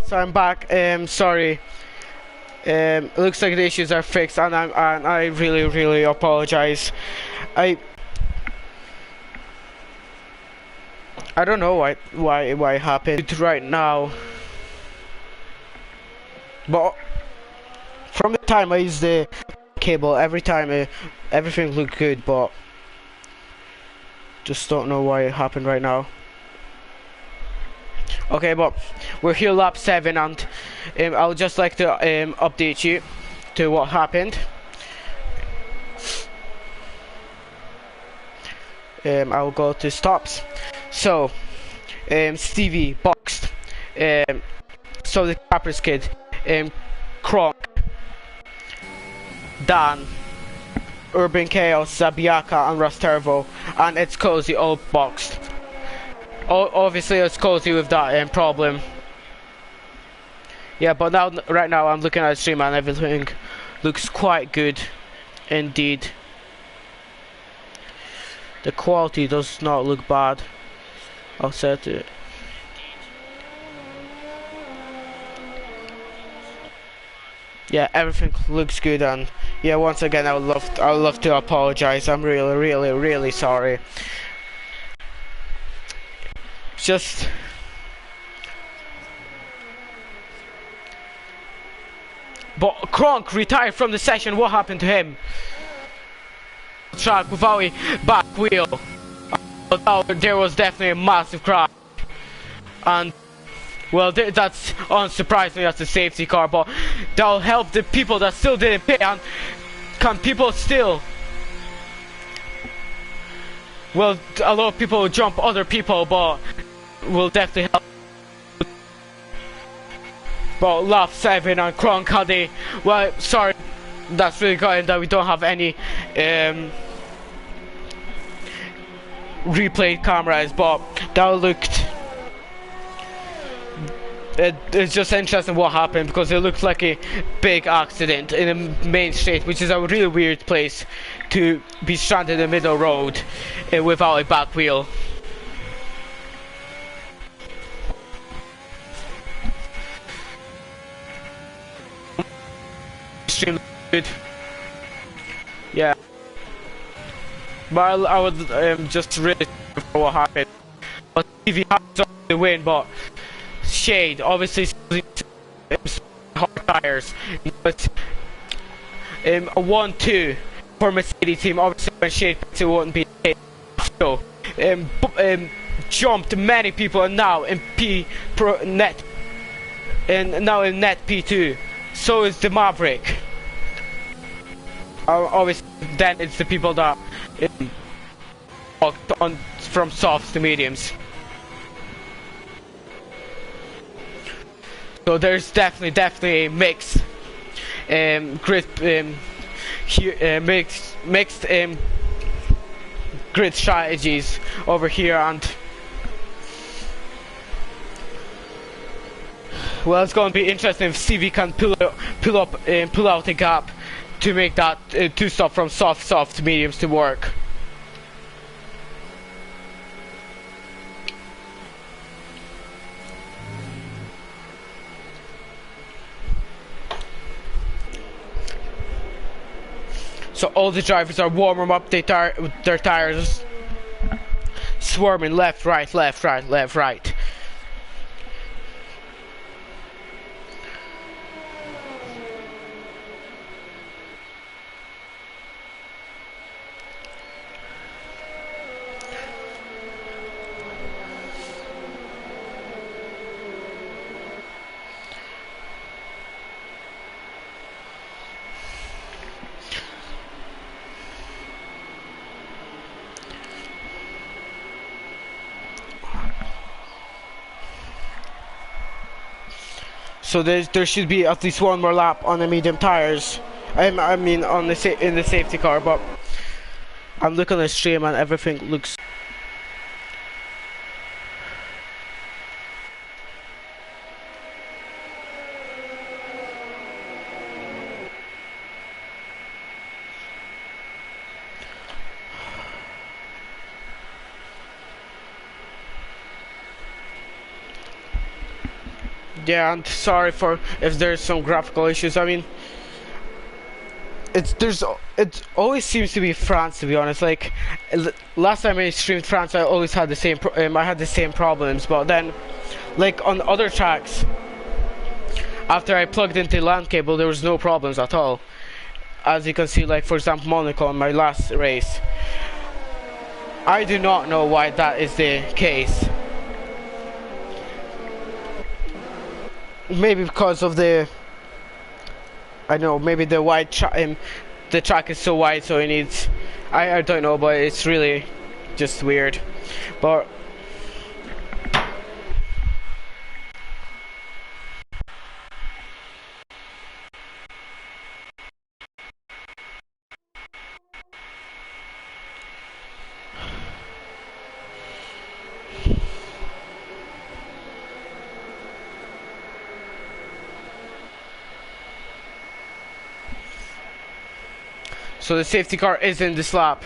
So I'm back. Sorry. It looks like the issues are fixed, and I really apologize. I don't know why it happened right now, but from the time I used the cable, every time everything looked good, but just don't know why it happened right now. Okay, but we're here lap 7, and I would just like to update you to what happened. I'll go to stops. So Stevie boxed, so the Cappers kid, Kronk, Dan, Urban Chaos, Zabiaka, and Rastervo, and it's Cozy all boxed. Obviously it's Cozy with that problem. Yeah, but right now I'm looking at the stream and everything looks quite good indeed. The quality does not look bad. I'll set it. Yeah, everything looks good, and yeah, once again I would love to apologize. I'm really sorry. Just but Kronk retired from the session. What happened to him? Track without a back wheel. There was definitely a massive crash, and well, that's unsurprisingly that's a safety car, but that'll help the people that still didn't pay. And can people still? Well, a lot of people will jump other people, but will definitely help. But lap 7 and Kronk had a, well, sorry, that's really good that we don't have any replay cameras, but that looked, it's just interesting what happened, because it looked like a big accident in the main straight, which is a really weird place to be stranded in the middle road without a back wheel. Extremely good. Yeah, but I would just really for what happened. But TV has the win, but Shade obviously hard tires. But a 1-2 for Mercedes team. Obviously, when Shade it wouldn't be so. Jumped many people, and now in net, and now in net P2. So is the Maverick. Obviously, then it's the people that walked on from softs to mediums. So there's definitely a mix, grid, mixed grid strategies over here, and well, it's going to be interesting if Stevie can pull out a gap to make that two stop from soft to mediums to work. So all the drivers are warming up their tires, swarming left, right. So there should be at least one more lap on the medium tires. I mean on the in the safety car, but I'm looking at the stream and everything looks. Yeah, I'm sorry for if there's some graphical issues. I mean, it always seems to be France, to be honest. Like last time I streamed France, I always had the same I had the same problems. But then, like on other tracks, after I plugged into LAN cable, there was no problems at all. As you can see, like for example, Monaco in my last race. I do not know why that is the case. Maybe because of the, I don't know, maybe the the track is so wide, so it needs, I don't know, but it's really just weird. But so the safety car is in this lap.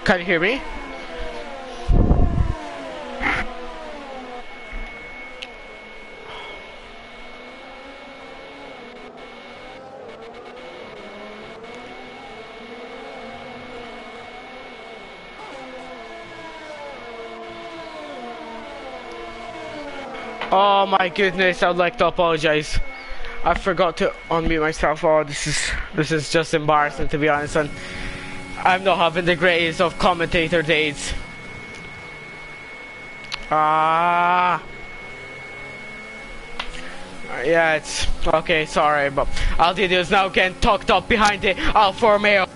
Can you hear me? Oh my goodness, I'd like to apologize. I forgot to unmute myself. Oh, this is just embarrassing, to be honest, and I'm not having the greatest of commentator days. Yeah, it's okay, sorry, but Aldidio is now getting tucked up behind the Alfa Romeo.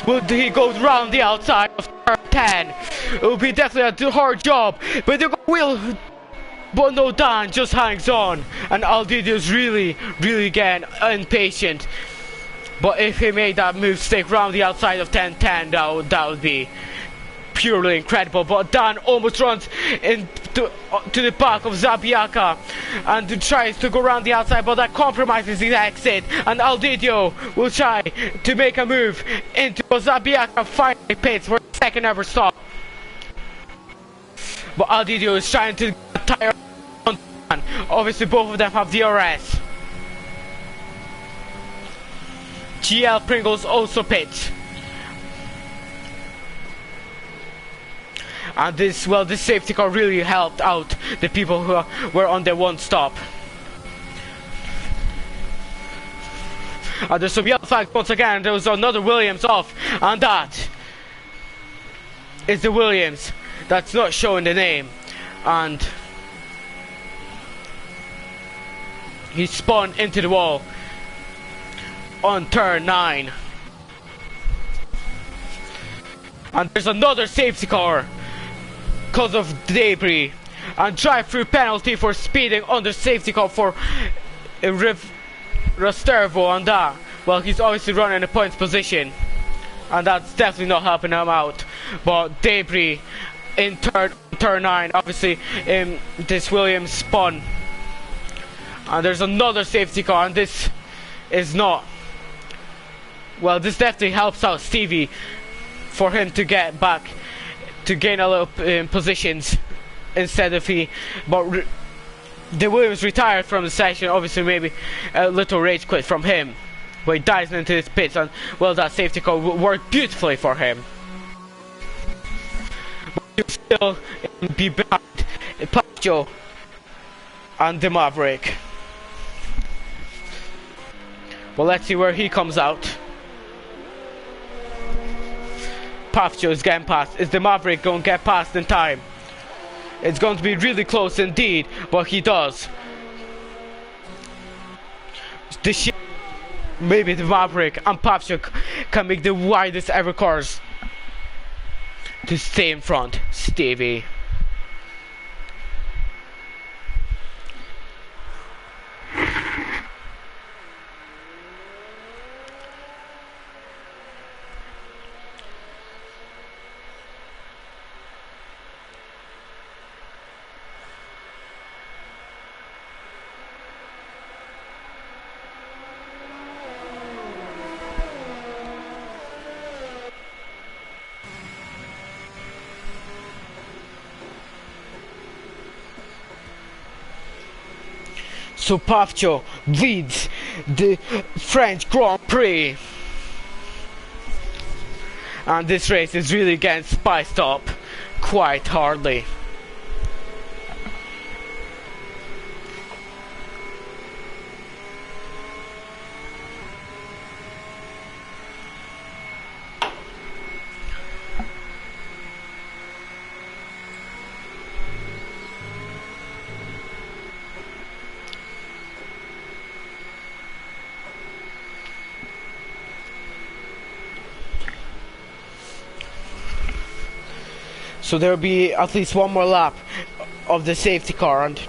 Will he go round the outside of turn 10? It will be definitely a hard job, but the will. But no, Dan just hangs on, and Aldidio's really getting impatient. But if he made that move stick round the outside of 10-10, that would be purely incredible. But Dan almost runs into to the back of Zabiaka and tries to go around the outside, but that compromises his exit, and Aldidio will try to make a move into Zabiaka finally pits for the second ever stop. But Aldidio is trying to tire on. Obviously both of them have DRS. GL Pringles also pits. And this safety car really helped out the people who were on the one stop. And there's some yellow flags once again. There was another Williams off, and that is the Williams that's not showing the name, and he spun into the wall on turn 9. And there's another safety car because of debris, and drive-through penalty for speeding under safety car for Rastervo, and that, well, he's obviously running a points position, and that's definitely not helping him out. But debris in turn 9, obviously this Williams spun, and there's another safety car, and this is not, well, this definitely helps out Stevie for him to get back to gain a little positions instead of but the Williams retired from the session. Obviously maybe a little rage quit from him, but he dives into his pits, and well, that safety car worked beautifully for him. But he'll still be behind Pacho and the Maverick. Well, let's see where he comes out. Pacho is getting past. Is the Maverick going to get past in time? It's going to be really close indeed, but he does. Maybe the Maverick and Pacho can make the widest ever cars to stay in front. Stevie. So Pacho leads the French Grand Prix, and this race is really getting spiced up quite hardly. So there will be at least one more lap of the safety car, and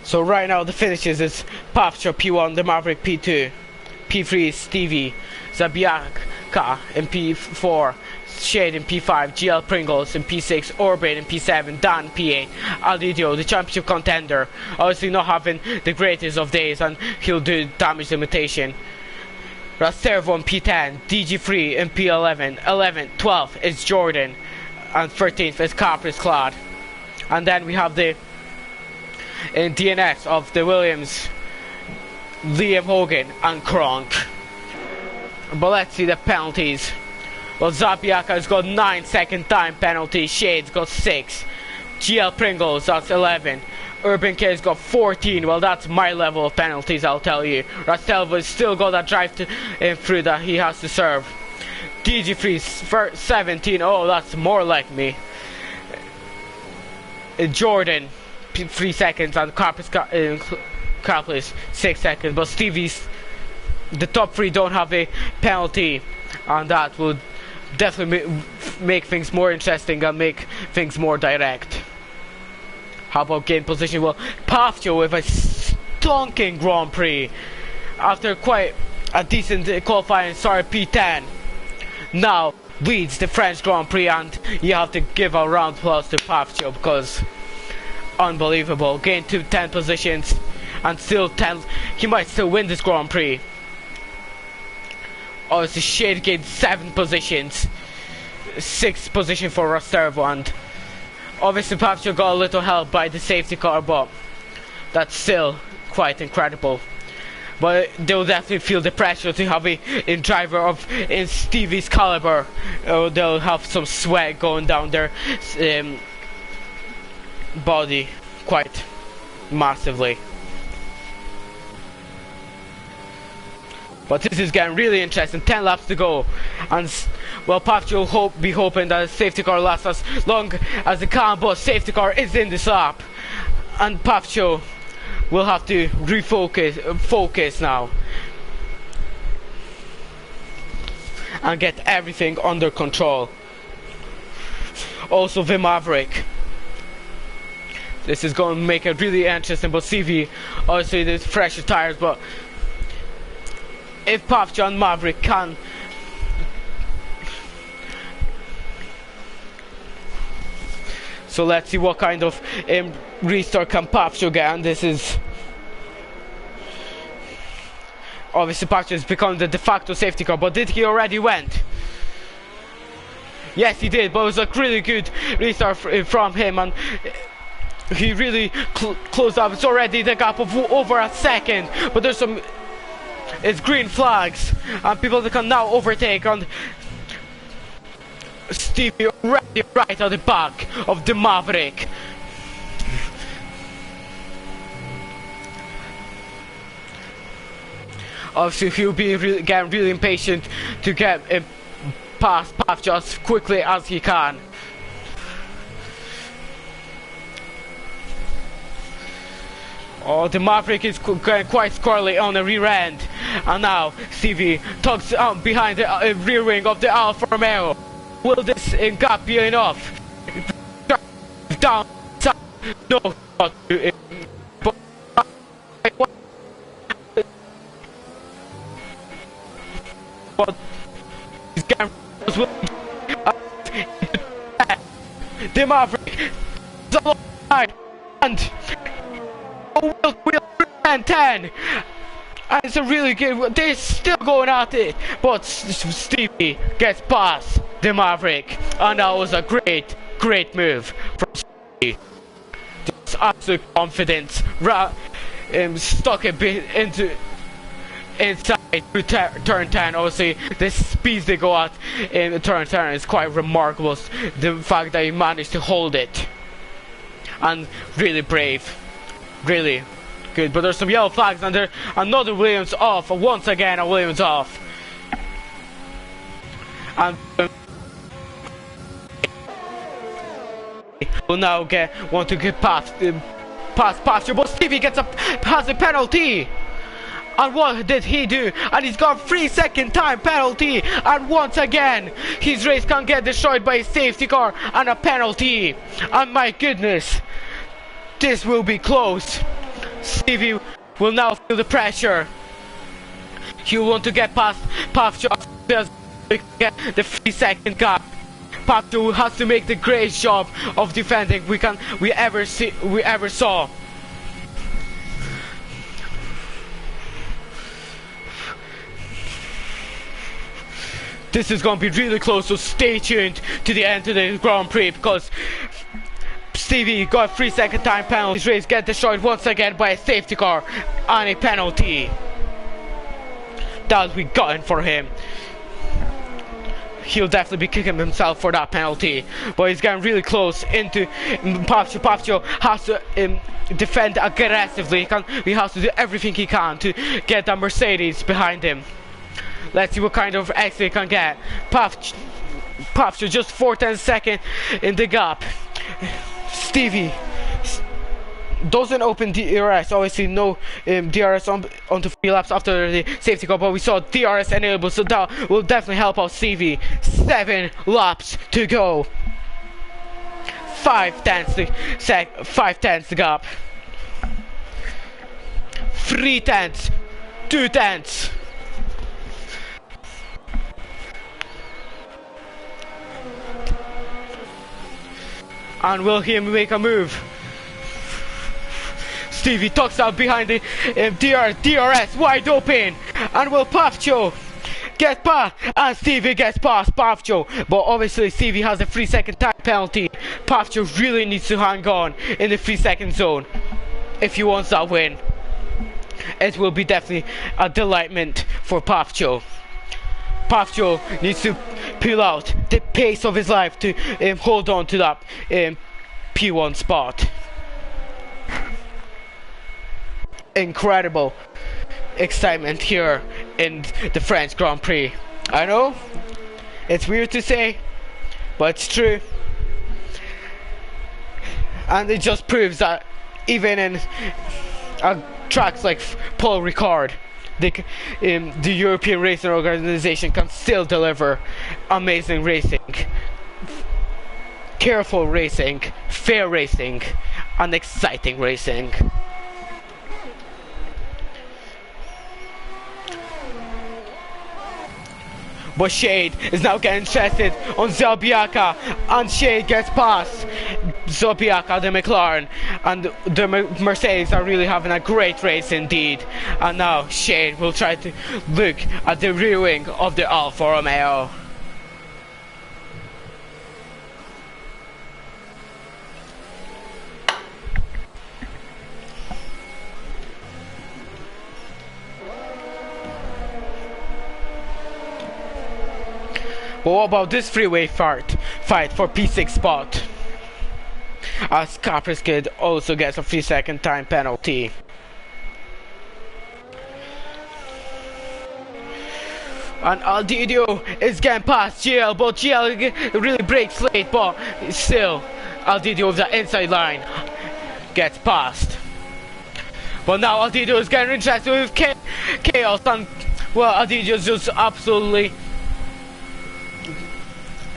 so right now the finishes is Pacho P1, the Maverick P2, P3 is Stevie, Zabiaka in P4, Shade in P5, GL Pringles in P6, Orbit in P7, Dan P8, Aldidio, the championship contender, obviously not having the greatest of days, and he'll do damage limitation. Rastervo in P10, DG3 in P11, 11, 12 is Jordan, and 13th is Capris Claude. And then we have the in DNS of the Williams, Liam Hogan and Kronk. But let's see the penalties. Well, Zabiaka's got 9 second time penalty, Shade's got 6, GL Pringles, that's 11, Urban K's got 14, well that's my level of penalties, I'll tell you. Rastelvo's still got that drive through that he has to serve. DG3 17, oh that's more like me. Jordan 3 seconds and Carpus 6 seconds, but Stevie's, the top 3 don't have a penalty, and that will definitely make things more interesting and make things more direct. How about gain position? Well, Pafjo with a stonking Grand Prix after quite a decent qualifying start, P10 now leads the French Grand Prix, and you have to give a round of applause to Pafjo because unbelievable. Gained to 10 positions and still 10, he might still win this Grand Prix. Obviously Shade gained 7 positions, 6th position for Rastervo, and obviously Pafjo got a little help by the safety car, but that's still quite incredible. But they'll definitely feel the pressure to have a driver of in Stevie's caliber. They'll have some sweat going down their body quite massively. But this is getting really interesting. 10 laps to go, and well, Pafjo will be hoping that the safety car lasts as long as it can, but safety car is in this lap, and Pafjo will have to focus now and get everything under control. Also the Maverick, this is going to make it really interesting, but CV obviously there's fresher tires, but if Pafjo and Maverick can so let's see what kind of restart can Pafjo get, and this is obviously Pafjo has become the de facto safety car, but did he already went? Yes he did, but it was a really good restart from him, and he really closed up. It's already the gap of over a second, but there's some, it's green flags and people that can now overtake, and Stevie already right at the back of the Maverick. Obviously he'll be getting really impatient to get past Pafjo as quickly as he can. Oh, the Maverick is going quite squirrely on the rear end, and now Stevie tugs out behind the rear wing of the Alfa Romeo. Will this gap be enough? Down, no, but he's getting the Maverick is alongside, and Will 10, and it's a really good, they're still going at it, but Stevie gets past the Maverick, and that was a great move from Stevie. Just absolute confidence, stuck a bit inside to turn 10. Obviously the speeds they go at in turn 10 is quite remarkable, the fact that he managed to hold it, and really brave. Really good, but there's some yellow flags, and there another Williams off, once again a Williams off, and will now want to get past Pafjo, but Stevie has a penalty, and what did he do? And he's got 3 second time penalty, and once again his race can get destroyed by a safety car and a penalty, and my goodness, this will be close. Stevie will now feel the pressure. He'll want to get past Pafjo to get the 3 second gap. Pafjo has to make the greatest job of defending we ever saw. this is going to be really close, so stay tuned to the end of the Grand Prix, because Stevie got a 3-second time penalty. His race get destroyed once again by a safety car and a penalty. That we got in for him. He'll definitely be kicking himself for that penalty, but he's getting really close into Papcio. Papcio has to defend aggressively. He has to do everything he can to get that Mercedes behind him. Let's see what kind of exit he can get. Papcio just 4/10 second in the gap. Stevie doesn't open DRS, obviously no DRS onto 3 laps after the safety car, but we saw DRS enabled, so that will definitely help out Stevie. 7 laps to go. 5/10 the gap. 3/10, 2/10. And will he make a move? Stevie tucks out behind the DRS wide open, and will Papcio get past? And Stevie gets past Papcio, but obviously Stevie has a 3-second time penalty. Papcio really needs to hang on in the 3-second zone if he wants that win. It will be definitely a delightment for Papcio. Papcio needs to pull out the pace of his life to hold on to that P1 spot. Incredible excitement here in the French Grand Prix. I know it's weird to say, but it's true, and it just proves that even in tracks like Paul Ricard, the European Racing Organization can still deliver amazing racing, careful racing, fair racing, and exciting racing. But Shade is now getting interested on Zabiaka, and Shade gets past Zabiaka, the McLaren, and the Mercedes are really having a great race indeed. And now Shade will try to look at the rear wing of the Alfa Romeo. But what about this freeway fight for P6 spot? As Capri's Kid also gets a 3-second time penalty. And Aldidio is getting past GL, but GL really breaks late, but still Aldidio with the inside line gets past. But now Aldidio is getting interested with Chaos, and well, Aldidio is just absolutely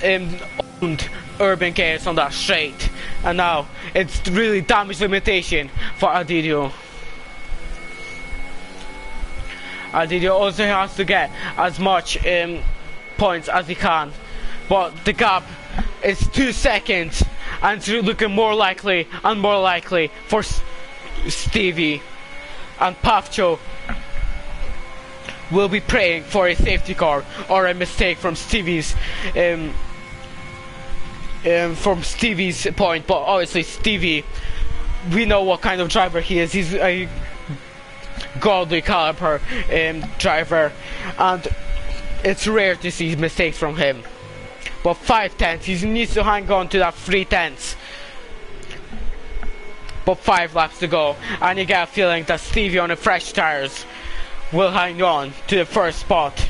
owned Urban Chaos on that straight, and now it's really damage limitation for Aldidio. Aldidio also has to get as much points as he can, but the gap is 2 seconds, and it's looking more likely and more likely for Stevie, and Papcio will be praying for a safety car or a mistake from Stevie's point. But obviously Stevie, we know what kind of driver he is. He's a godly caliber driver, and it's rare to see mistakes from him. But 5/10, he needs to hang on to that 3/10. But 5 laps to go, and you get a feeling that Stevie on the fresh tires will hang on to the first spot.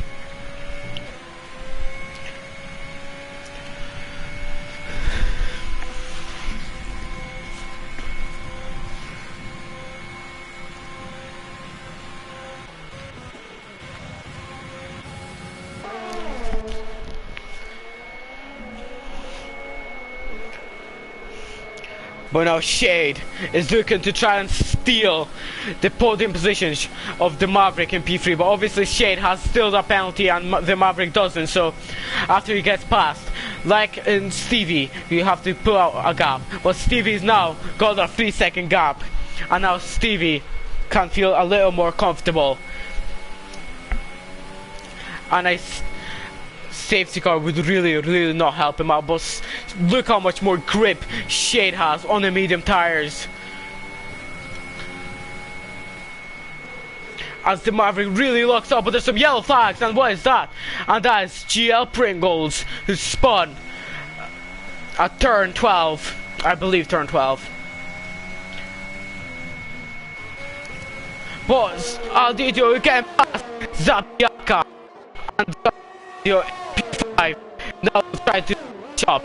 But now Shade is looking to try and steal the podium positions of the Maverick in P3, but obviously Shade has still the penalty and the Maverick doesn't, so after he gets past, like in Stevie, you have to pull out a gap, but Stevie's now got a 3-second gap, and now Stevie can feel a little more comfortable. And safety car would really not help him out, but look how much more grip Shade has on the medium tires. As the Maverick really locks up, but there's some yellow flags, and what is that? And that is GL Pringles, who spun at turn 12, I believe turn 12. But Aldidio again past Zabiaka, and Aldidio P5 now trying to chop.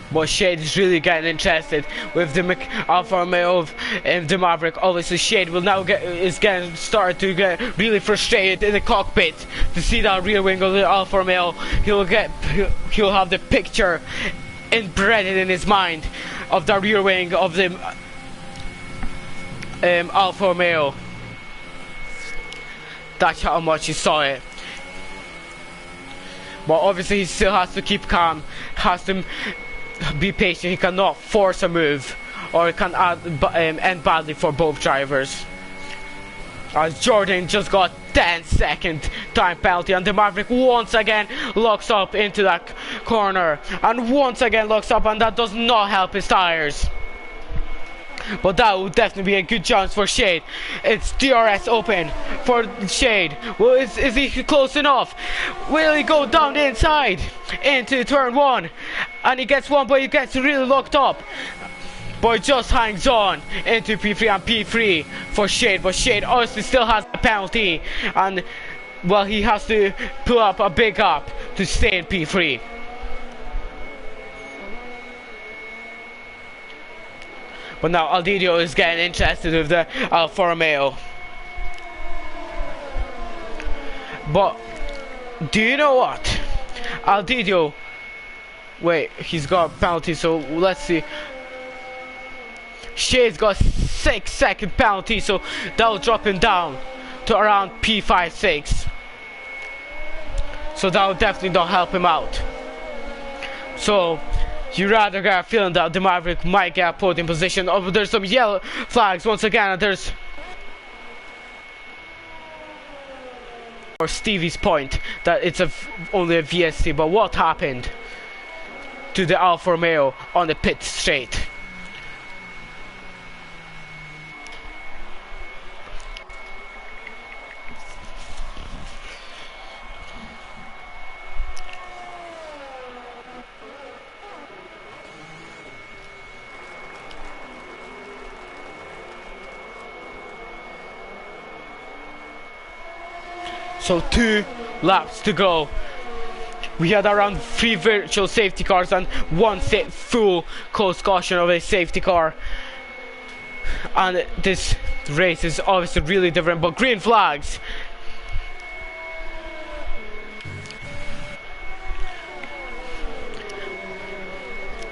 But Shade is really getting interested with the Alfa Romeo of the Maverick. Obviously, Shade will now getting started to get really frustrated in the cockpit to see that rear wing of the Alfa Romeo. He'll have the picture embedded in his mind of the rear wing of the Alfa Romeo. That's how much he saw it. But obviously, he still has to keep calm. Has to be patient. He cannot force a move, or it can end badly for both drivers. As Jordan just got 10-second time penalty, and the Maverick once again locks up into that corner, and once again locks up, and that does not help his tires. But that would definitely be a good chance for Shade. It's DRS open for Shade. Well, is he close enough? Will he go down the inside into turn 1? And he gets one, but he gets really locked up. But he just hangs on into P3 and P3 for Shade. But Shade obviously still has a penalty. And, well, he has to pull up a big gap to stay in P3. But now Aldidio is getting interested with the Alfa Romeo. But do you know what? Aldidio, wait, he's got a penalty, so let's see. Shade's got 6-second penalty, so that'll drop him down to around P5, 6. So that'll definitely not help him out. So you rather get a feeling that the Maverick might get a podium position. Oh, there's some yellow flags once again, and there's or Stevie's point that it's only a VSC. But what happened to the Alfa Romeo on the pit straight? So 2 laps to go. We had around 3 virtual safety cars and 1 full close caution of a safety car. And this race is obviously really different, but green flags.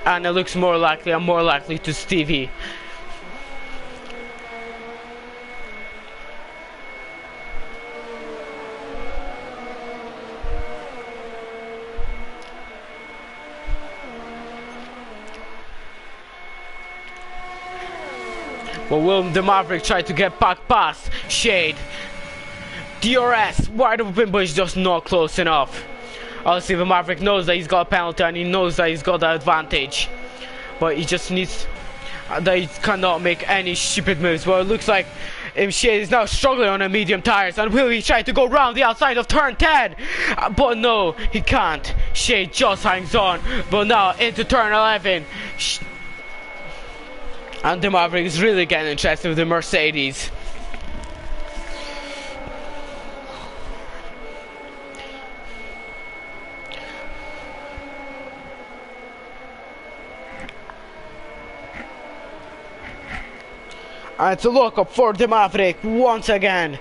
And it looks more likely to Stevie. But will the Maverick try to get back past Shade? DRS, wide open, but he's just not close enough. Obviously the Maverick knows that he's got a penalty and he knows that he's got the advantage. But he just needs, that he cannot make any stupid moves. Well, it looks like Shade is now struggling on the medium tires. And will he try to go round the outside of turn 10? But no, he can't. Shade just hangs on. But now into turn 11. And the Maverick is really getting interested with the Mercedes. And it's a look up for the Maverick once again.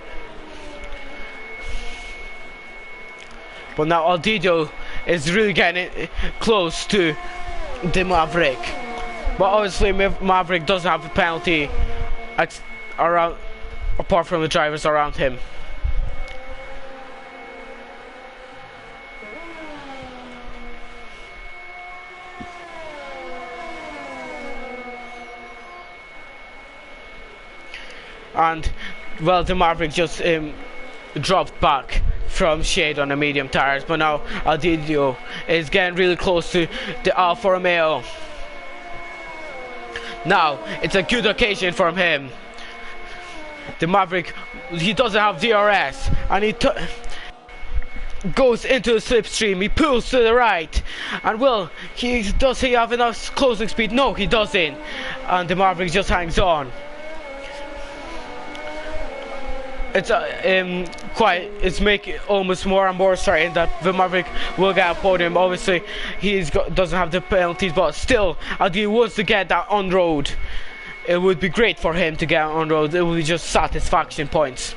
But now Aldidio is really getting close to the Maverick. But obviously Maverick doesn't have a penalty around, apart from the drivers around him. And well, the Maverick just dropped back from shade on the medium tires, but now Aldidio is getting really close to the Alfa Romeo. Now it's a good occasion for him. The Maverick, he doesn't have DRS, and he goes into the slipstream. He pulls to the right, and well, does he have enough closing speed? No, he doesn't, and the Maverick just hangs on. It's it's making almost more and more certain that the Maverick will get a podium. Obviously, doesn't have the penalties, but still, he wants to get that on road. It would be great for him to get on road. It would be just satisfaction points.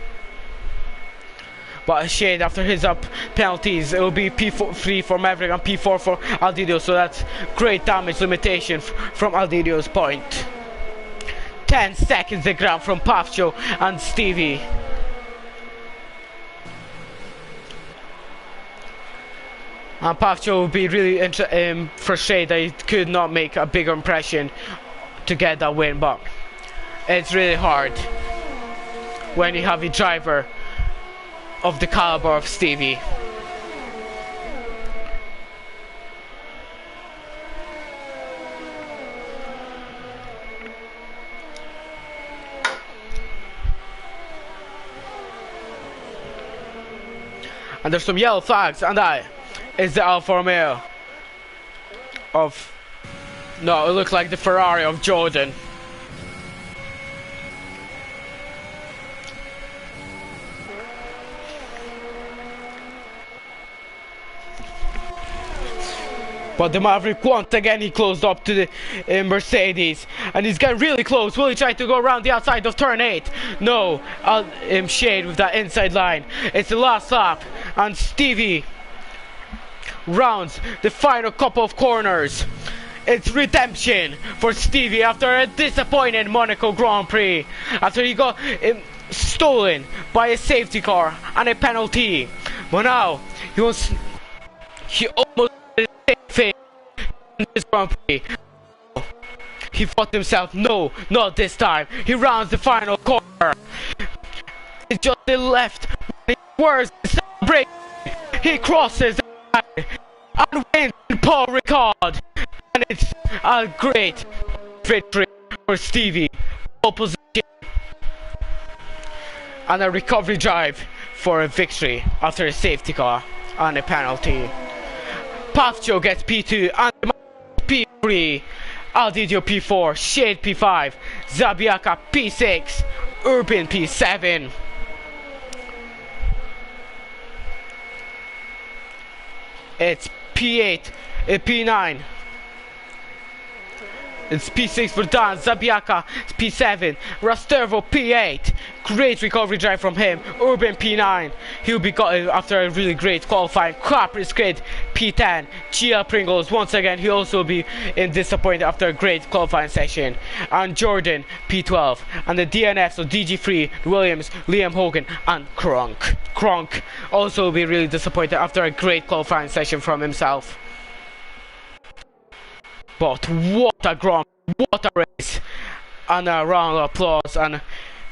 But Shade, after his penalties, it will be P3 for Maverick and P4 for Aldidio. So that's great damage limitation from Aldidio's point. 10 seconds the ground from Pafcho and Stevie. And Pafcho will be really frustrated that he could not make a bigger impression to get that win, but it's really hard when you have a driver of the caliber of Stevie. And there's some yellow flags, and that is the Alfa Romeo of... No, it looks like the Ferrari of Jordan. But the Maverick, once again, he closed up to the Mercedes. And he's getting really close. Will he try to go around the outside of turn 8? No. Shade with that inside line. It's the last lap. And Stevie rounds the final couple of corners. It's redemption for Stevie after a disappointing Monaco Grand Prix. After he got stolen by a safety car and a penalty. But now, he almost did the same thing in this Grand Prix. He thought to himself, no, not this time. He rounds the final corner. It's just the left. Where's the break? He crosses the line and wins Paul Ricard. And it's a great victory for Stevie. Pole position and a recovery drive for a victory after a safety car and a penalty. Pafcho gets P2 and P3. Aldidio P4, Shade P5, Zabiaka P6, Urban P7. It's P8, P9. It's P6 for Dan, Zabiaka P7, Rastervo P8. Great recovery drive from him. Urban P9. He'll be got after a really great qualifying. Capris Grid P10. GL Pringles once again. He'll also be disappointed after a great qualifying session. And Jordan P12. And the DNF, so DG3, Williams, Liam Hogan, and Kronk. Kronk also will be really disappointed after a great qualifying session from himself. But what a what a race, and a round of applause, and a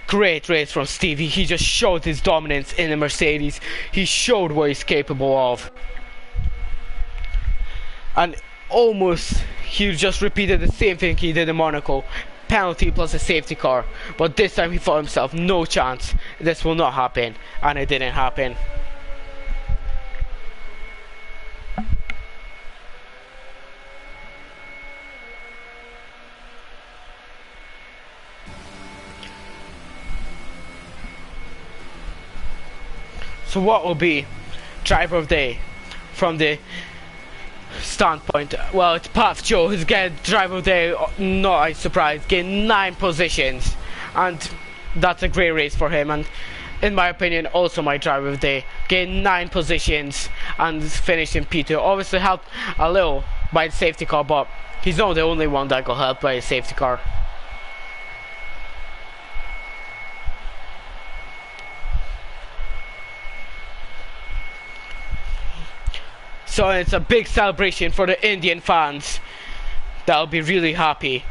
great race from Stevie. He just showed his dominance in the Mercedes. He showed what he's capable of, and almost he just repeated the same thing he did in Monaco. Penalty plus a safety car, but this time he thought himself, no chance, this will not happen, and it didn't happen. So what will be driver of the day from the standpoint? Well, it's Pafcho who's getting driver of the day, not a surprise, getting 9 positions, and that's a great race for him. And in my opinion, also my driver of the day. Gained 9 positions and finished in P2. Obviously helped a little by the safety car, but he's not the only one that got helped by a safety car. So it's a big celebration for the Indian fans. They'll be really happy.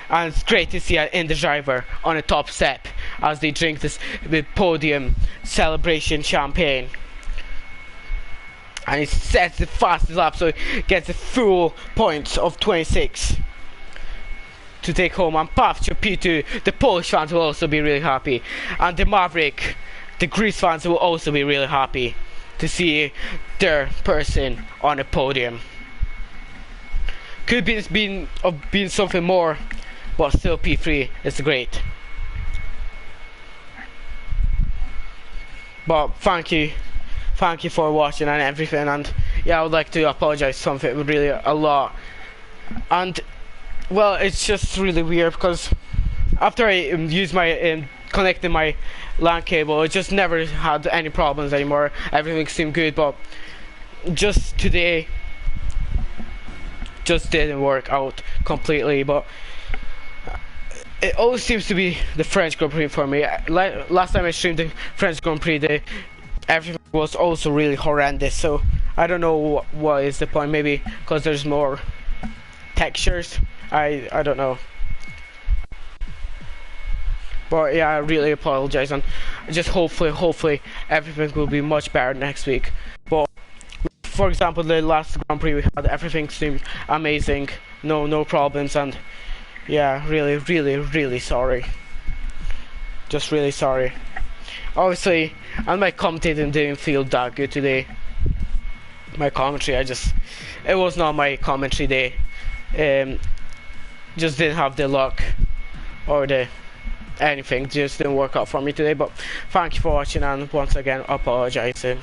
And it's great to see an Indian driver on the top step as they drink this the podium celebration champagne. And he sets the fastest lap, so he gets the full points of 26 to take home. And path to P2, the Polish fans will also be really happy. And the Maverick, the Greece fans will also be really happy to see their person on the podium. Could be been something more, but still P3 is great. But thank you for watching and everything. And yeah, I would like to apologize something really a lot. And well, it's just really weird because after I used my connecting my LAN cable, it just never had any problems anymore. Everything seemed good, but just today just didn't work out completely. But it always seems to be the French Grand Prix for me. Last time I streamed the French Grand Prix, everything was also really horrendous. So I don't know what is the point. Maybe because there's more textures. I don't know. But yeah, I really apologize, and just hopefully everything will be much better next week. But for example, the last Grand Prix we had, everything seemed amazing, no problems, and yeah, really sorry. Just really sorry. Obviously, and my commentating didn't feel that good today. My commentary, it was not my commentary day. Just didn't have the luck or the anything, just didn't work out for me today. But thank you for watching, and once again apologizing.